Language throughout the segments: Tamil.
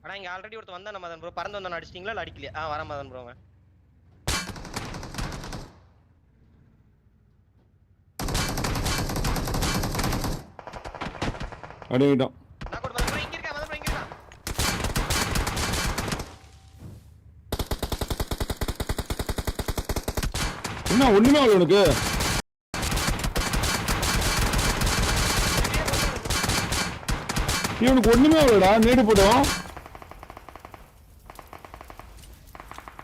ஆனா இங்க ஆல்ரெடி ஒருத்தன் வந்தான் மதன் ப்ரோ. பறந்து வந்தான், அடிச்சிட்டீங்களா இல்ல அடிக்கலையா? வர மதன் ப்ரோ. அவன் அடிக்கிட்டோம். நான் கூட மதன் ப்ரோ இங்க இருக்கா. மதன் ப்ரோ இங்க இருக்கா. என்ன ஒண்ணுமே ஆகல உனக்கு? இவனுக்கு ஒண்ணுமே ஆகலடா. நேடு போட்டோம்.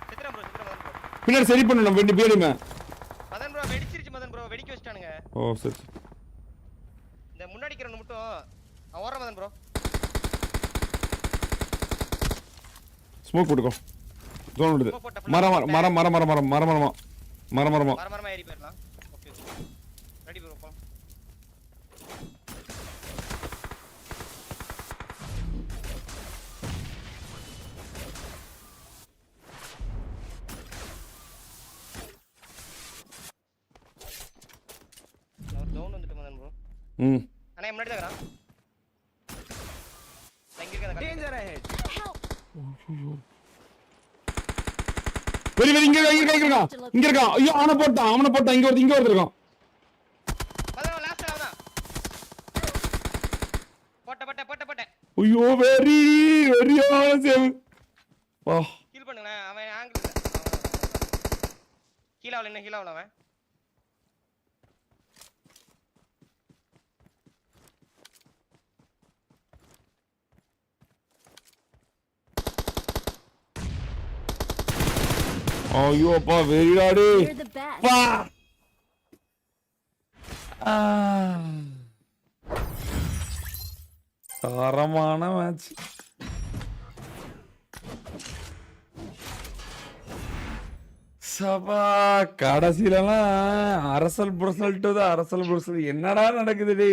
Chitra bro Madan bro. பின்னாடி சரி பண்ணணும். வெண்டி பேருமே மதன் ப்ரோ வெடிச்சிருச்சு. மதன் ப்ரோ வெடிக்க வச்சிட்டானுங்க. ஓ சரி. இந்த முன்னாடி இருக்கிறவன் மட்டும் ஓர மதன் ப்ரோ. ஸ்மோக் போட்டுக்கோ. ஜோன் விடுது. மரம் மரம் மரம் மரம் மரம் மரம் மரம் மரமா மரம் மரமா மரமா ஏறி போயிடலாம். Okay ready bro. போ நான் டவுன் வந்துட்டு மதன் ப்ரோ. அண்ணா முன்னாடி தான் வரான். இங்க இருக்க டேஞ்சர் அஹெட். வெரி வெரி இங்க இருக்கான். இங்க இருக்கான். ஐயோ அவனை போட்டான். இங்க ஒருத்தர் இருக்கான். மதன் லாஸ்ட் அவதான். போட்ட. ஐயோ வெரி வெரியான சேவ். வா ஹீல் பண்ணுங்க. அவன் ஆங்கிள் ஹீல் ஆவல அவன். ஐயோ அப்பா வெரிடாடி. பா தரமான மேட்ச். சபா கடைசியிலலாம் அரசல் புரசல் என்னடா நடக்குது?